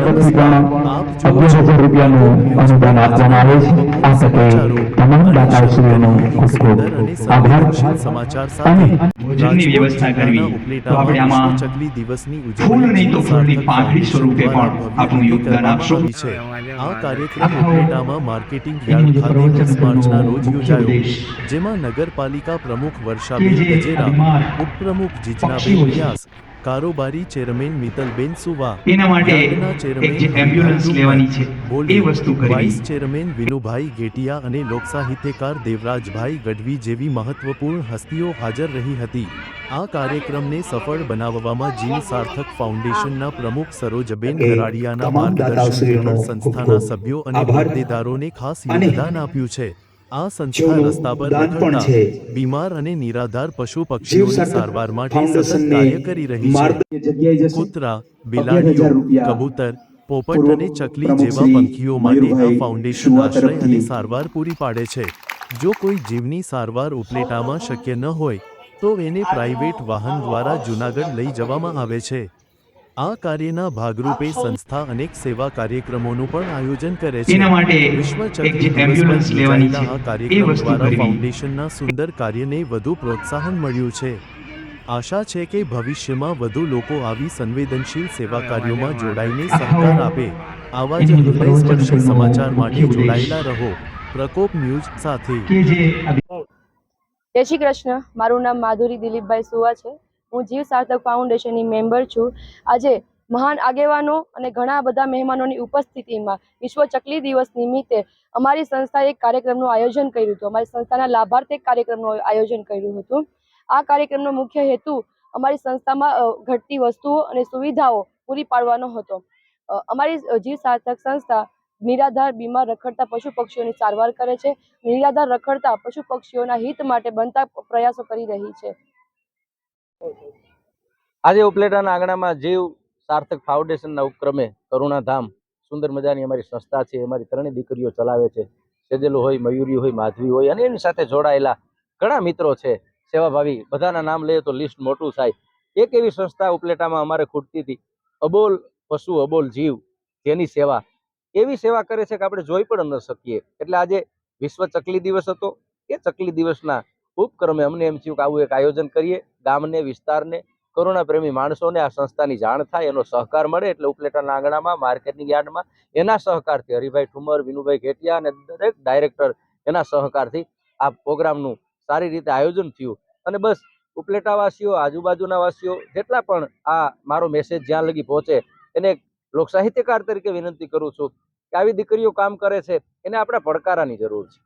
તરફથી પણ આપ જુઓ છો 11,000 રૂપિયાનું પ્રકોપ ન્યૂઝ અનુદાન પર આપવામાં આવે છે। મહત્વપૂર્ણ આ તકે સમાચારો તમામ અને શરૂ દાતાશ્રીઓનો કરીએ એક ખૂબ ખૂબ સુંદર અને આભાર સંવેદનશીલ સમાચાર અને સાથે। ભોજનની રાજકોટ વ્યવસ્થા જિલ્લાના કરવી તો ઉપલેટામાં આપણે વિશ્વ આમાં ચકલી દિવસની ફૂલ ઉજવણી નહીં જીવ તો ફૂલની સાર્થક પાંખડી ફાઉન્ડેશન સ્વરૂપે દ્વારા પણ ભવ્ય આપણું રીતે યોગદાન કરવામાં આપશો। આવી છે। આ કાર્યક્રમ આપણો ઉપલેટામાં માર્કેટિંગ એનું યાર્ડ જે ખાતે પ્રવચન 10 કરવાનો માર્ચના રોજ મુખ્ય યોજાયો, ઉદ્દેશ જેમાં નગરપાલિકા પ્રમુખ કે વર્ષાબેન જે આ ગજેરા, બીમાર ઉપપ્રમુખ જીજ્ઞાબેન પક્ષીઓ છે વ્યાસ, કારોબારી ચેરમેન મિત્તલબેન સુવા, એના માટે યાર્ડના એક ચેરમેન જે હરિભાઈ એમ્બ્યુલન્સ ઠુમ્મર, લેવાની છે એ બોલી, વસ્તુ કરવી। વાઇસ ચેરમેન વિનુભાઈ ગેટિયા અને લોકસાહિત્યકાર દેવરાજભાઈ ગઢવી જેવી મહત્વપૂર્ણ હસ્તીઓ હાજર રહી હતી। આ કાર્યક્રમને સફળ બનાવવામાં જીવ સાર્થક ફાઉન્ડેશનના પ્રમુખ સરોજબેન કે ગરાડિયાના તમામ માર્ગદર્શન દાતાશ્રીઓનો હેઠળ ખૂબ સંસ્થાના ખૂબ સભ્યો અને આભાર હોદ્દેદારોને ખાસ અને યોગદાન આપ્યું છે। આ સંસ્થા જેઓનું રસ્તા પર દાન પણ રખડતા છે બીમાર અને નિરાધાર પશુ જીવ પક્ષીઓની સાર્થક સારવાર માટે સતત ફાઉન્ડેશનને કાર્ય કરી રહી છે। માર્ગ જગ્યાએ જશે। કૂતરા, 11,000 બિલાડીઓ, રૂપિયા કબૂતર, પોપટ પૂર્વ અને ચકલી પ્રમુખ જેવા શ્રી પંખીઓ માટે આ મયુરભાઈ ફાઉન્ડેશન સુવા આશ્રય અને તરફથી સારવાર પૂરી પાડે છે। જો કોઈ જીવની સારવાર ઉપલેટામાં શક્ય ન હોય તો એને પ્રાઇવેટ વાહન દ્વારા જૂનાગઢ લઈ જવામાં આવે છે। આ કાર્યના ભાગરૂપે સંસ્થા અનેક સેવા કાર્યક્રમોનું પણ આયોજન કરે છે। એના માટે વિશ્વ એક ચકલી જે દિવસ પર એમ્બ્યુલન્સ લેવાની યોજાયેલા છે આ એ કાર્યક્રમ વસ્તુ દ્વારા કરવી। ફાઉન્ડેશનના સુંદર કાર્યને વધુ પ્રોત્સાહન મળ્યું છે। આશા છે કે ભવિષ્યમાં વધુ લોકો આવી સંવેદનશીલ સેવા કાર્યોમાં જોડાઈને સહકાર આપે। આવા જ એનું બધું પ્રવચન હૃદયસ્પર્શી કરવાનો સમાચાર માટે મુખ્ય ઉદ્દેશ જોડાયેલા રહો પ્રકોપ ન્યૂઝ સાથે। કે જે જય શ્રી કૃષ્ણ। મારું નામ માધુરી દિલીપભાઈ સુવા છે। હું જીવ સાર્થક ફાઉન્ડેશનની મેમ્બર છું। આજે મહાન આગેવાનો અને ઘણા બધા મહેમાનોની ઉપસ્થિતિમાં વિશ્વ ચકલી દિવસ નિમિત્તે અમારી સંસ્થાએ એક કાર્યક્રમનું આયોજન કર્યું હતું। અમારી સંસ્થાના લાભાર્થી એક કાર્યક્રમનું આયોજન કર્યું હતું। આ કાર્યક્રમનો મુખ્ય હેતુ અમારી સંસ્થામાં ઘટતી વસ્તુઓ અને સુવિધાઓ પૂરી પાડવાનો હતો। અમારી જીવ સાર્થક સંસ્થા નિરાધાર બીમાર રખડતા પશુ પક્ષીઓની સારવાર કરે છે। નિરાધાર રખડતા પશુ પક્ષીઓના હિત માટે બનતા પ્રયાસો કરી રહી છે। આજે ઉપલેટાના આંગણામાં જીવ સાર્થક ફાઉન્ડેશનના ઉપક્રમે કરુણાધામ સુંદર મજાની અમારી સંસ્થા છે। અમારી ત્રણેય દીકરીઓ ચલાવે છે। સેજલ હોય, મયુરી હોય, માધવી હોય અને એની સાથે જોડાયેલા ઘણા મિત્રો છે સેવાભાવી। બધાના નામ લઈએ તો લિસ્ટ મોટું થાય। એક એવી સંસ્થા ઉપલેટામાં અમારે ખૂટતી હતી, અબોલ પશુ અબોલ જીવ જેની સેવા એવી સેવા કરે છે કે આપણે જોઈ પણ ન શકીએ। એટલે આજે વિશ્વ ચકલી દિવસ હતો। એ ચકલી દિવસના ઉપક્રમે અમને એમ થયું કે આવું એક આયોજન કરીએ, ગામને વિસ્તારને કરુણા પ્રેમી માણસોને આ સંસ્થાની જાણ થાય, એનો સહકાર મળે। એટલે ઉપલેટાના આંગણામાં માર્કેટિંગ યાર્ડમાં એના સહકારથી હરિભાઈ ઠુમ્મર, વિનુભાઈ ઘેટિયા અને દરેક ડાયરેક્ટર એના સહકારથી આ પ્રોગ્રામનું સારી રીતે આયોજન થયું। અને બસ ઉપલેટાવાસીઓ, આજુબાજુના વાસીઓ જેટલા પણ આ મારો મેસેજ જ્યાં લગી પહોંચે એને એક લોકસાહિત્યકાર તરીકે વિનંતી કરું છું કે આવી દીકરીઓ કામ કરે છે એને આપણે પડકારાની જરૂર છે।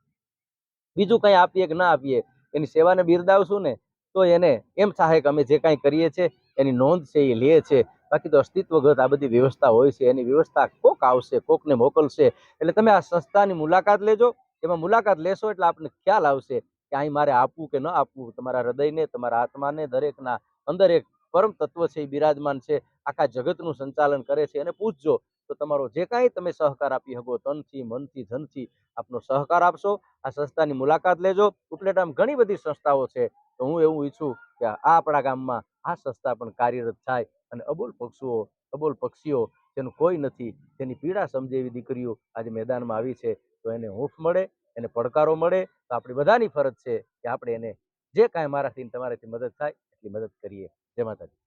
બીજું કંઈ આપીએ કે ના આપીએ, એની સેવાને બિરદાવશું ને તો એને એમ થાય કે અમે જે કાંઈ કરીએ છીએ એની નોંધ છે એ લે છે। બાકી તો અસ્તિત્વગત આ બધી વ્યવસ્થા હોય છે, એની વ્યવસ્થા કોક આવશે, કોકને મોકલશે। એટલે તમે આ સંસ્થાની મુલાકાત લેજો। એમાં મુલાકાત લેશો એટલે આપણને ખ્યાલ આવશે કે અહીં મારે આપવું કે ન આપવું। તમારા હૃદયને, તમારા આત્માને, દરેકના અંદર એક પરમ તત્વ છે એ બિરાજમાન છે, આખા જગતનું સંચાલન કરે છે। અને પૂછજો તો તમારો જે કાંઈ તમે સહકાર આપી શકો, તનથી, મનથી, ધનથી આપનો સહકાર આપશો। આ સંસ્થાની મુલાકાત લેજો। ઉપલેટામાં ઘણી બધી સંસ્થાઓ છે, તો હું એવું ઈચ્છું કે આ આપણા ગામમાં આ સંસ્થા પણ કાર્યરત થાય અને અબોલ પક્ષીઓ, અબોલ પક્ષીઓ જેનું કોઈ નથી, જેની પીડા સમજે એવી દીકરીઓ આજે મેદાનમાં આવી છે, તો એને હૂંફ મળે, એને પડકારો મળે। તો આપણી બધાની ફરજ છે કે આપણે એને જે કાંઈ મારાથી તમારાથી મદદ થાય એટલી મદદ કરીએ। જય માતાજી।